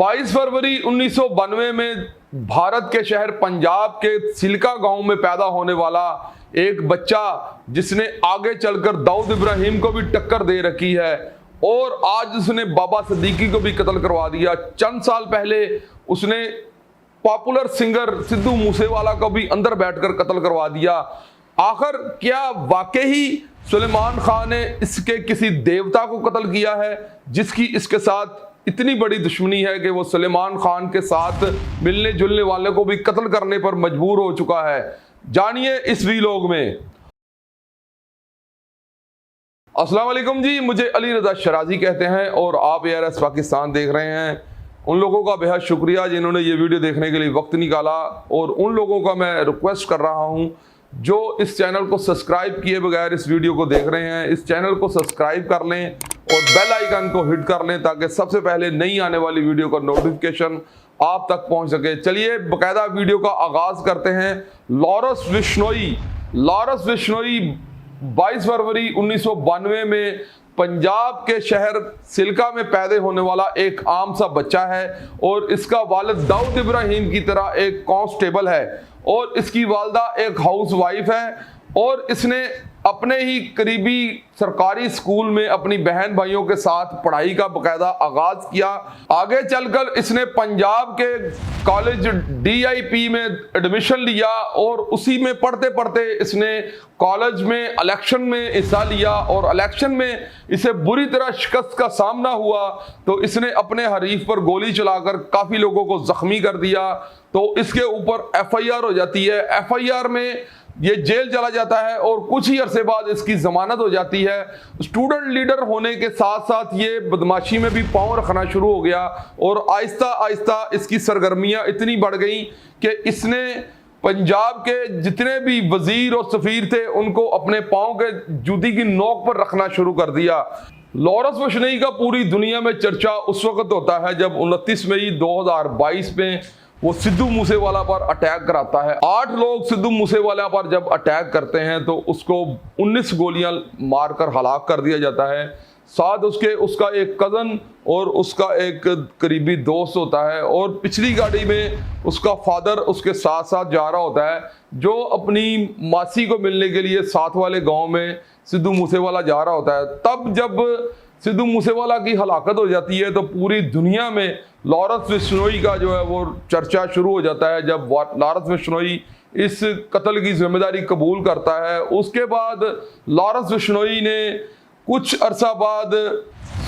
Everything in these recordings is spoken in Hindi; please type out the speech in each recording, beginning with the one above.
22 फरवरी 1992 में भारत के शहर पंजाब के सिल्का गांव में पैदा होने वाला एक बच्चा जिसने आगे चलकर दाऊद इब्राहिम को भी टक्कर दे रखी है और आज उसने बाबा सिद्दीकी को भी कत्ल करवा दिया। चंद साल पहले उसने पॉपुलर सिंगर सिद्धू मूसेवाला को भी अंदर बैठकर कत्ल करवा दिया। आखिर क्या वाकई ही सुलेमान खान ने इसके किसी देवता को कत्ल किया है जिसकी इसके साथ इतनी बड़ी दुश्मनी है कि वो सुलेमान खान के साथ मिलने जुलने वाले को भी कत्ल करने पर मजबूर हो चुका है? जानिए इस वीलॉग में। अस्सलाम वालेकुम जी, मुझे अली रजा शराजी कहते हैं और आप ARS पाकिस्तान देख रहे हैं। उन लोगों का बेहद शुक्रिया जिन्होंने ये वीडियो देखने के लिए वक्त निकाला और उन लोगों का मैं रिक्वेस्ट कर रहा हूं जो इस चैनल को सब्सक्राइब किए बगैर इस वीडियो को देख रहे हैं, इस चैनल को सब्सक्राइब कर लें और बेल आइकन को हिट कर लें ताकि सबसे पहले नई आने वाली वीडियो का नोटिफिकेशन आप तक पहुंच सके। चलिए बाकायदा वीडियो का आगाज करते हैं। लॉरेंस बिश्नोई 22 फरवरी 1992 में पंजाब के शहर सिल्का में पैदा होने वाला एक आम सा बच्चा है और इसका वालिद दाऊद इब्राहिम की तरह एक कांस्टेबल है और इसकी वालदा एक हाउस वाइफ है और इसने अपने ही करीबी सरकारी स्कूल में अपनी बहन भाइयों के साथ पढ़ाई का बाकायदा आगाज किया। आगे चलकर इसने पंजाब के कॉलेज DIP में एडमिशन लिया और उसी में पढ़ते पढ़ते इसने कॉलेज में इलेक्शन में हिस्सा लिया और इलेक्शन में इसे बुरी तरह शिकस्त का सामना हुआ तो इसने अपने हरीफ पर गोली चलाकर काफ़ी लोगों को जख्मी कर दिया। तो इसके ऊपर FIR हो जाती है। FIR में ये जेल चला जाता है और कुछ ही अरसे बाद इसकी जमानत हो जाती है। स्टूडेंट लीडर होने के साथ साथ ये बदमाशी में भी पांव रखना शुरू हो गया और आहिस्ता आहिस्ता इसकी सरगर्मियां इतनी बढ़ गई कि इसने पंजाब के जितने भी वजीर और सफीर थे उनको अपने पांव के जूती की नोक पर रखना शुरू कर दिया। लॉरेंस बिश्नोई का पूरी दुनिया में चर्चा उस वक्त होता है जब 29 मई 2022 में वो सिद्धू मूसेवाला पर अटैक कराता है। 8 लोग सिद्धू मूसेवाला पर जब अटैक करते हैं तो उसको 19 गोलियां मारकर हलाक कर दिया जाता है। साथ उसका एक कज़न और उसका एक करीबी दोस्त होता है और पिछली गाड़ी में उसका फादर उसके साथ साथ जा रहा होता है जो अपनी मासी को मिलने के लिए साथ वाले गांव में सिद्धू मूसेवाला जा रहा होता है। तब जब सिद्धू मूसेवाला की हलाकत हो जाती है तो पूरी दुनिया में लॉरेंस बिश्नोई का जो है वो चर्चा शुरू हो जाता है। जब लॉरेंस बिश्नोई इस कत्ल की जिम्मेदारी कबूल करता है उसके बाद लॉरेंस बिश्नोई ने कुछ अरसा बाद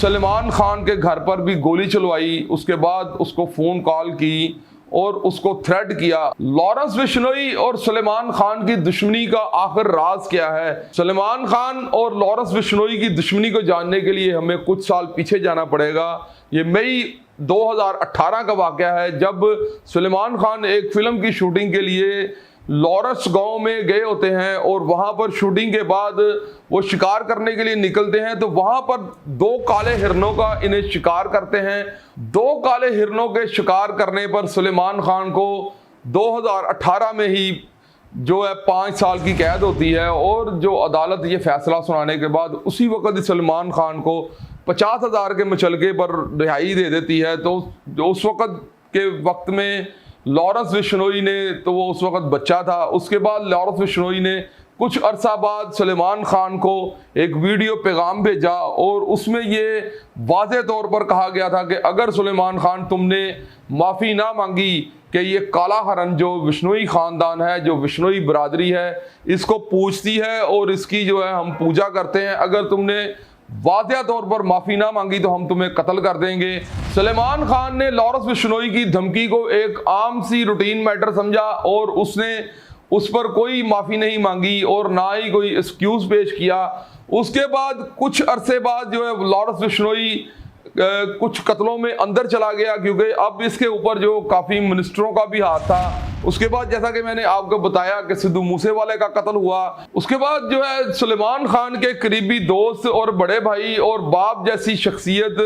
सलमान खान के घर पर भी गोली चलवाई। उसके बाद उसको फ़ोन कॉल की और उसको थ्रेट किया। लॉरेंस बिश्नोई और सलमान खान की दुश्मनी का आखिर राज क्या है? सलमान खान और लॉरेंस बिश्नोई की दुश्मनी को जानने के लिए हमें कुछ साल पीछे जाना पड़ेगा। ये मई 2018 का वाकया है जब सलमान खान एक फिल्म की शूटिंग के लिए लॉरेंस गांव में गए होते हैं और वहां पर शूटिंग के बाद वो शिकार करने के लिए निकलते हैं तो वहां पर 2 काले हिरणों का इन्हें शिकार करते हैं। 2 काले हिरणों के शिकार करने पर सलमान खान को 2018 में ही जो है 5 साल की कैद होती है और जो अदालत ये फैसला सुनाने के बाद उसी वक्त सलमान खान को 50,000 के मुचलके पर रिहाई दे देती है। तो उस वक्त के वक्त में लॉरेंस बिश्नोई ने तो वो उस वक्त बच्चा था। उसके बाद लॉरेंस बिश्नोई ने कुछ अरसा बाद सलमान खान को एक वीडियो पैगाम भेजा और उसमें ये वाज़े तौर पर कहा गया था कि अगर सलमान खान तुमने माफ़ी ना मांगी कि ये काला हरन जो बिश्नोई ख़ानदान है, जो बिश्नोई बरादरी है, इसको पूजती है और इसकी जो है हम पूजा करते हैं, अगर तुमने वाज़ेह तौर पर माफ़ी ना मांगी तो हम तुम्हें कत्ल कर देंगे। सलमान खान ने लॉरेंस बिश्नोई की धमकी को एक आम सी रूटीन मैटर समझा और उसने उस पर कोई माफ़ी नहीं मांगी और ना ही कोई एक्सक्यूज़ पेश किया। उसके बाद कुछ अरसे बाद जो है लॉरेंस बिश्नोई कुछ कत्लों में अंदर चला गया क्योंकि अब इसके ऊपर जो काफ़ी मिनिस्टरों का भी हाथ था। उसके बाद जैसा कि मैंने आपको बताया कि सिद्धू मूसेवाले का कत्ल हुआ। उसके बाद जो है सलमान खान के करीबी दोस्त और बड़े भाई और बाप जैसी शख्सियत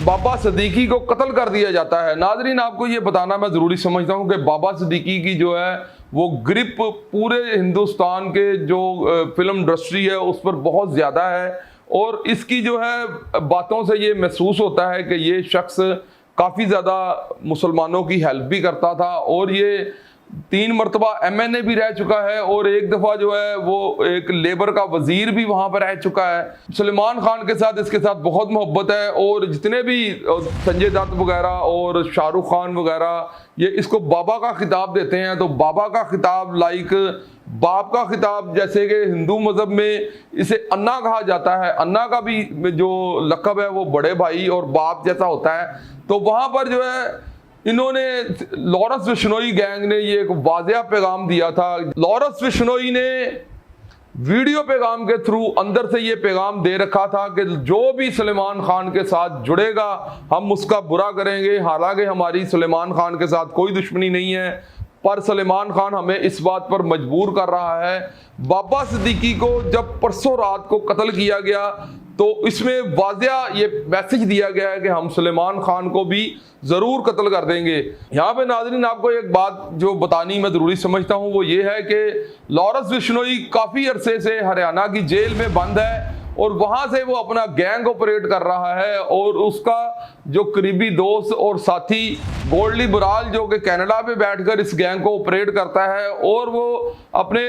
बाबा सिद्दीकी को कत्ल कर दिया जाता है। नाजरीन, आपको ये बताना मैं ज़रूरी समझता हूँ कि बाबा सिद्दीकी की जो है वो ग्रिप पूरे हिंदुस्तान के जो फिल्म इंडस्ट्री है उस पर बहुत ज़्यादा है और इसकी जो है बातों से ये महसूस होता है कि ये शख्स काफ़ी ज़्यादा मुसलमानों की हेल्प भी करता था और ये 3 मरतबा MNA भी रह चुका है और एक दफ़ा जो है वो एक लेबर का वजीर भी वहाँ पर रह चुका है। सलमान खान के साथ इसके साथ बहुत मोहब्बत है और जितने भी संजय दत्त वगैरह और शाहरुख खान वगैरह ये इसको बाबा का खिताब देते हैं। तो बाबा का खिताब लाइक बाप का खिताब, जैसे कि हिंदू मज़हब में इसे अन्ना कहा जाता है, अन्ना का भी जो लक़ब है वो बड़े भाई और बाप जैसा होता है। तो वहाँ पर जो है इन्होंने लॉरेंस बिश्नोई गैंग ने ये एक वाज़ेह पैगाम दिया था। लॉरेंस बिश्नोई ने वीडियो पैगाम के थ्रू अंदर से ये पैगाम दे रखा था कि जो भी सलमान खान के साथ जुड़ेगा हम उसका बुरा करेंगे। हालांकि हमारी सलमान खान के साथ कोई दुश्मनी नहीं है, पर सलमान खान हमें इस बात पर मजबूर कर रहा है। बाबा सिद्दीकी को जब परसों रात को कत्ल किया गया तो इसमें वाज़ेह ये मैसेज दिया गया है कि हम सलमान खान को भी ज़रूर कत्ल कर देंगे। यहाँ पे नाज़रीन आपको एक बात जो बतानी मैं ज़रूरी समझता हूँ वो ये है कि लॉरेंस बिश्नोई काफ़ी अरसे से हरियाणा की जेल में बंद है और वहाँ से वो अपना गैंग ऑपरेट कर रहा है और उसका जो करीबी दोस्त और साथी गोल्डी बराल जो कि कनाडा में बैठकर इस गैंग को ऑपरेट करता है और वो अपने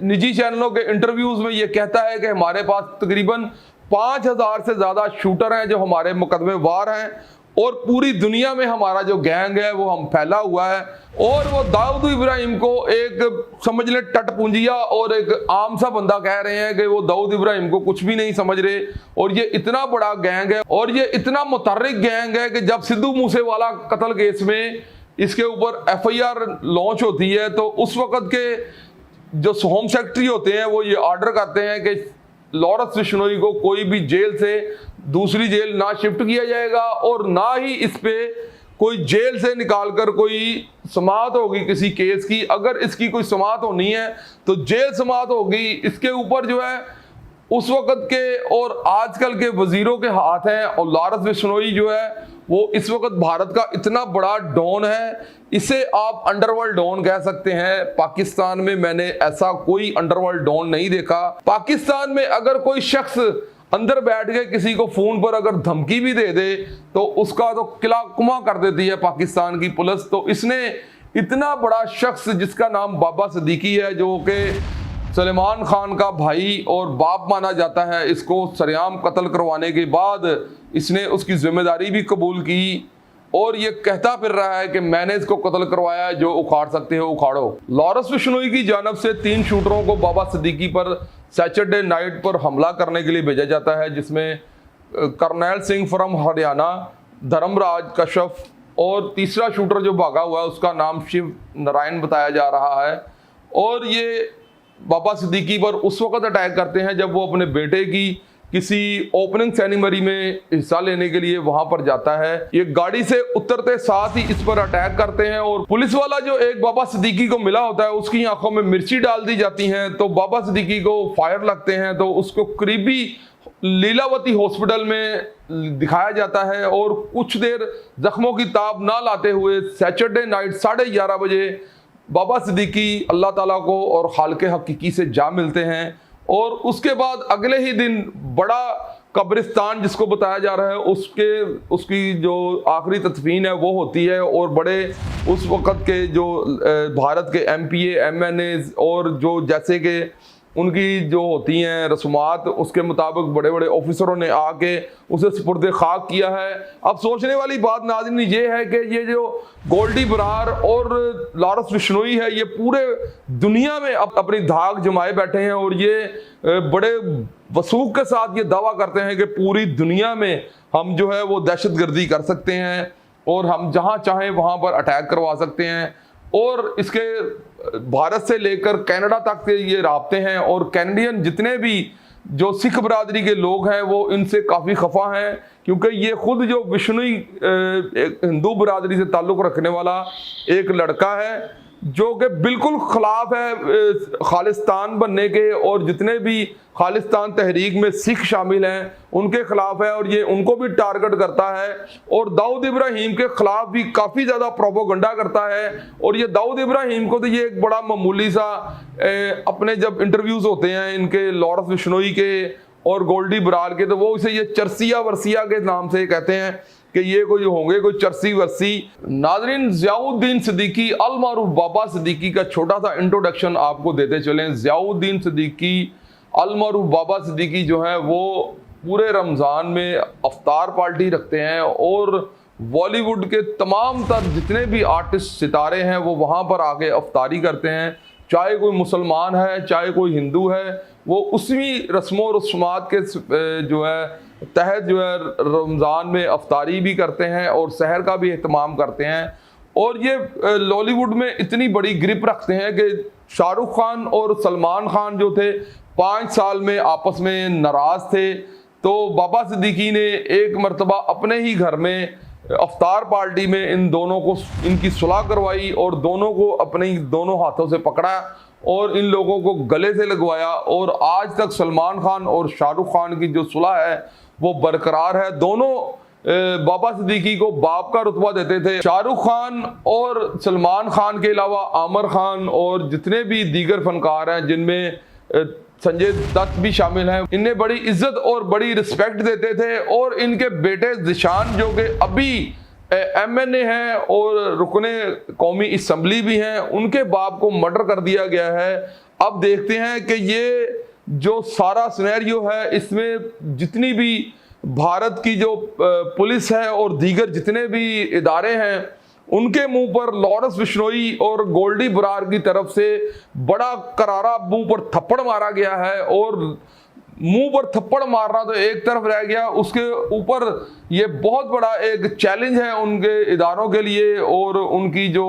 निजी चैनलों के इंटरव्यूज़ में ये कहता है कि हमारे पास तकरीबन 5000 से ज़्यादा शूटर हैं जो हमारे मुकदमेवार हैं और पूरी दुनिया में हमारा जो गैंग है वो हम फैला हुआ है। और वो दाऊद इब्राहिम को एक समझ लें टटपुंजिया और एक आम सा बंदा कह रहे हैं कि वो दाऊद इब्राहिम को कुछ भी नहीं समझ रहे। और ये इतना बड़ा गैंग है और ये इतना मुतर्रिक गैंग है कि जब सिद्धू मूसेवाला कत्ल केस में इसके ऊपर FIR लॉन्च होती है तो उस वक़्त के जो होम सेक्रेटरी होते हैं वो ये ऑर्डर करते हैं कि लॉरेंस बिश्नोई को कोई भी जेल से दूसरी जेल ना शिफ्ट किया जाएगा और ना ही इस पे कोई जेल से निकालकर कोई समाअत होगी किसी केस की। अगर इसकी कोई समाअत होनी है तो जेल समाअत होगी। इसके ऊपर जो है उस वक़्त के और आजकल के वजीरों के हाथ हैं और लॉरेंस बिश्नोई जो है वो इस वक्त भारत का इतना बड़ा डॉन है, इसे आप अंडरवर्ल्ड डॉन कह सकते हैं। पाकिस्तान में मैंने ऐसा कोई अंडरवर्ल्ड डॉन नहीं देखा। पाकिस्तान में अगर कोई शख्स अंदर बैठ के किसी को फोन पर अगर धमकी भी दे दे तो उसका तो किला कुमा कर देती है पाकिस्तान की पुलिस। तो इसने इतना बड़ा शख्स जिसका नाम बाबा सिद्दीकी है जो कि सलमान खान का भाई और बाप माना जाता है, इसको सरेआम कत्ल करवाने के बाद इसने उसकी जिम्मेदारी भी कबूल की और ये कहता फिर रहा है कि मैंने इसको कत्ल करवाया, जो उखाड़ सकते हो उखाड़ो। लॉरेंस बिश्नोई की जानब से 3 शूटरों को बाबा सिद्दीकी पर सैटरडे नाइट पर हमला करने के लिए भेजा जाता है, जिसमें करनैल सिंह फ्रॉम हरियाणा, धर्मराज कश्यप और तीसरा शूटर जो भागा हुआ है उसका नाम शिव नारायण बताया जा रहा है। और ये बाबा सिद्दीकी पर उस वक्त अटैक करते हैं जब वो अपने बेटे की किसी ओपनिंग सेरेमनी में हिस्सा लेने के लिए वहां पर जाता है। ये गाड़ी से उतरते साथ ही इस पर अटैक करते हैं और पुलिस वाला जो एक बाबा सिद्दीकी को मिला होता है उसकी आंखों में मिर्ची डाल दी जाती हैं तो बाबा सिद्दीकी को फायर लगते हैं तो उसको करीबी लीलावती हॉस्पिटल में दिखाया जाता है और कुछ देर जख्मों की ताब ना लाते हुए सैटरडे नाइट 11:30 बजे बाबा सिद्दीकी अल्लाह ताला को और खालिक हकीकी से जा मिलते हैं। और उसके बाद अगले ही दिन बड़ा कब्रिस्तान जिसको बताया जा रहा है उसकी जो आखिरी तदफीन है वो होती है और बड़े उस वक़्त के जो भारत के MPA MNAs और जो जैसे कि उनकी जो होती हैं रस्मात उसके मुताबिक बड़े बड़े ऑफिसरों ने आके उसे सुपुर्द खाक किया है। अब सोचने वाली बात नाज़रीन ये है कि ये जो गोल्डी बरार और लॉरेंस बिश्नोई है ये पूरे दुनिया में अपनी धाक जमाए बैठे हैं और ये बड़े वसूख के साथ ये दावा करते हैं कि पूरी दुनिया में हम जो है वो दहशतगर्दी कर सकते हैं और हम जहाँ चाहें वहाँ पर अटैक करवा सकते हैं। और इसके भारत से लेकर कनाडा तक के ये राब्ते हैं और कैनेडियन जितने भी जो सिख बरादरी के लोग हैं वो इनसे काफ़ी खफा हैं क्योंकि ये खुद जो बिश्नोई एक हिंदू बरादरी से ताल्लुक़ रखने वाला एक लड़का है जो कि बिल्कुल खिलाफ है खालिस्तान बनने के और जितने भी खालिस्तान तहरीक में सिख शामिल हैं उनके खिलाफ है और ये उनको भी टारगेट करता है और दाऊद इब्राहिम के खिलाफ भी काफ़ी ज़्यादा प्रोपोगंडा करता है। और ये दाऊद इब्राहिम को तो ये एक बड़ा मामूली सा अपने जब इंटरव्यूज़ होते हैं इनके लॉरेंस बिश्नोई के और गोल्डी बरार के तो वो इसे ये चर्सिया वर्सिया के नाम से कहते हैं कि ये कोई होंगे कोई चरसी वर्सी। नाजरीन, ज़ियाउद्दीन सिद्दीकी अल मारूफ बाबा सिद्दीकी का छोटा सा इंट्रोडक्शन आपको देते चलें। ज़ियाउद्दीन सिद्दीकी अल मारूफ बाबा सिद्दीकी जो है वो पूरे रमज़ान में अफ्तार पार्टी रखते हैं और बॉलीवुड के तमाम तर जितने भी आर्टिस्ट सितारे हैं वो वहाँ पर आके अफ्तारी करते हैं। चाहे कोई मुसलमान है चाहे कोई हिंदू है, वो उसी रस्मों रस्मात के जो है तहत जो है रमज़ान में अफ्तारी भी करते हैं और सहर का भी एहतमाम करते हैं। और ये लॉलीवुड में इतनी बड़ी ग्रिप रखते हैं कि शाहरुख खान और सलमान खान जो थे 5 साल में आपस में नाराज़ थे, तो बाबा सिद्दीकी ने एक मरतबा अपने ही घर में अफ्तार पार्टी में इन दोनों को इनकी सुलह करवाई और दोनों को अपने दोनों हाथों से पकड़ा और इन लोगों को गले से लगवाया। और आज तक सलमान खान और शाहरुख खान की जो सुलह है वो बरकरार है। दोनों बाबा सिद्दीकी को बाप का रुतबा देते थे। शाहरुख खान और सलमान खान के अलावा आमिर खान और जितने भी दीगर फनकार हैं जिनमें संजय दत्त भी शामिल हैं, इन्हें बड़ी इज्जत और बड़ी रिस्पेक्ट देते थे। और इनके बेटे ज़िशान जो कि अभी MNA हैं और रुकने कौमी असम्बली भी हैं, उनके बाप को मर्डर कर दिया गया है। अब देखते हैं कि ये जो सारा सिनेरियो है इसमें जितनी भी भारत की जो पुलिस है और दीगर जितने भी इदारे हैं उनके मुंह पर लॉरेंस बिश्नोई और गोल्डी बरार की तरफ से बड़ा करारा मुंह पर थप्पड़ मारा गया है। और मुंह पर थप्पड़ मारना तो एक तरफ रह गया, उसके ऊपर ये बहुत बड़ा एक चैलेंज है उनके इदारों के लिए और उनकी जो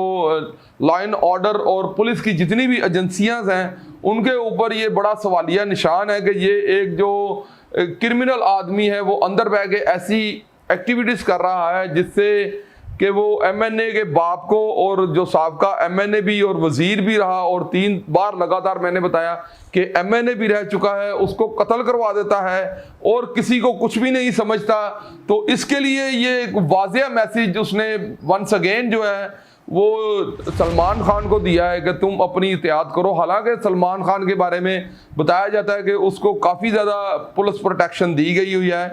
लॉ एंड ऑर्डर और पुलिस की जितनी भी एजेंसियां हैं उनके ऊपर ये बड़ा सवालिया निशान है कि ये एक जो क्रिमिनल आदमी है वो अंदर बह के ऐसी एक्टिविटीज़ कर रहा है जिससे कि वो MNA के बाप को और जो साबका MNA भी और वजीर भी रहा और 3 बार लगातार मैंने बताया कि MNA भी रह चुका है, उसको कत्ल करवा देता है और किसी को कुछ भी नहीं समझता। तो इसके लिए ये एक वाज़ेह मैसेज उसने वंस अगेन जो है वो सलमान खान को दिया है कि तुम अपनी एहतियात करो। हालांकि सलमान खान के बारे में बताया जाता है कि उसको काफ़ी ज़्यादा पुलिस प्रोटेक्शन दी गई हुई है,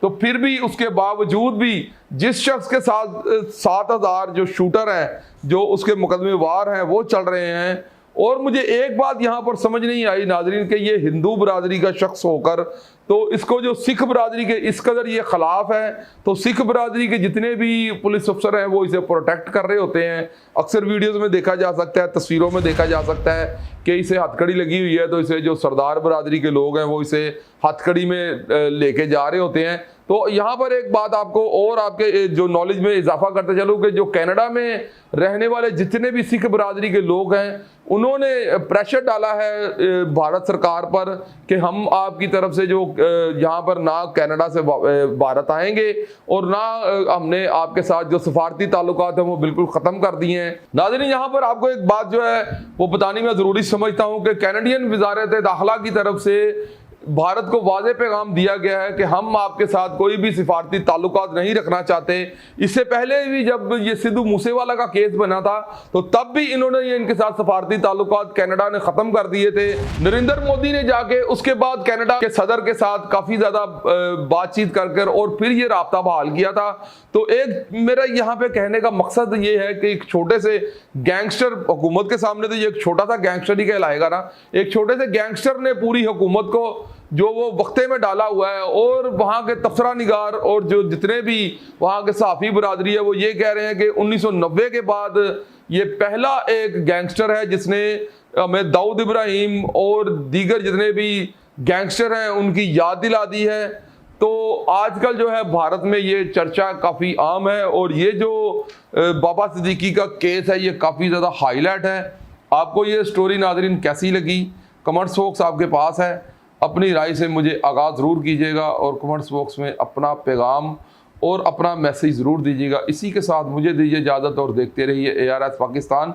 तो फिर भी उसके बावजूद भी जिस शख्स के साथ 7,000 जो शूटर हैं जो उसके मुकदमेवार हैं वो चल रहे हैं। और मुझे एक बात यहाँ पर समझ नहीं आई नाजरीन कि ये हिंदू बरादरी का शख्स होकर तो इसको जो सिख बरादरी के इस कदर ये खिलाफ है, तो सिख बरादरी के जितने भी पुलिस अफसर हैं वो इसे प्रोटेक्ट कर रहे होते हैं। अक्सर वीडियोस में देखा जा सकता है, तस्वीरों में देखा जा सकता है कि इसे हथकड़ी लगी हुई है, तो इसे जो सरदार बरादरी के लोग हैं वो इसे हथकड़ी में लेके जा रहे होते हैं। तो यहाँ पर एक बात आपको और आपके जो नॉलेज में इजाफा करते चलूँ कि जो कनाडा में रहने वाले जितने भी सिख बरादरी के लोग हैं उन्होंने प्रेशर डाला है भारत सरकार पर कि हम आपकी तरफ से जो यहाँ पर ना कनाडा से भारत आएंगे और ना हमने आपके साथ जो सफारती ताल्लुकात हैं वो बिल्कुल ख़त्म कर दिए हैं। नाज़रीन, यहाँ पर आपको एक बात जो है वो बतानी मैं ज़रूरी समझता हूँ कि कैनेडियन वज़ारत दाखिला की तरफ से भारत को वाज़ेह पैगाम दिया गया है कि हम आपके साथ कोई भी सिफारती ताल्लुकात नहीं रखना चाहते। इससे पहले भी जब ये सिद्धू मूसेवाला का केस बना था तो तब भी इन्होंने ये इनके साथ सिफारती ताल्लुकात कनाडा ने ख़त्म कर दिए थे। नरेंद्र मोदी ने जाके उसके बाद कनाडा के सदर के साथ काफ़ी ज़्यादा बातचीत कर और फिर ये राब्ता बहाल किया था। तो एक मेरा यहाँ पे कहने का मकसद ये है कि एक छोटे से गैंगस्टर, हुकूमत के सामने तो ये एक छोटा सा गैंगस्टर ही कहलाएगा ना, एक छोटे से गैंगस्टर ने पूरी हुकूमत को जो वो वक्ते में डाला हुआ है। और वहाँ के तबसरा निगार और जो जितने भी वहाँ के सहाफ़ी बरादरी है वो ये कह रहे हैं कि 1990 के बाद ये पहला एक गैंगस्टर है जिसने हमें दाऊद इब्राहिम और दीगर जितने भी गैंगस्टर हैं उनकी याद दिला दी है। तो आजकल जो है भारत में ये चर्चा काफ़ी आम है और ये जो बाबा सिद्दीकी का केस है ये काफ़ी ज़्यादा हाईलाइट है। आपको ये स्टोरी नाज़रीन कैसी लगी? कमेंट्स बॉक्स आपके पास है, अपनी राय से मुझे आगाज़ ज़रूर कीजिएगा और कमेंट्स बॉक्स में अपना पैगाम और अपना मैसेज ज़रूर दीजिएगा। इसी के साथ मुझे दीजिए इजाज़त और देखते रहिए ARS पाकिस्तान।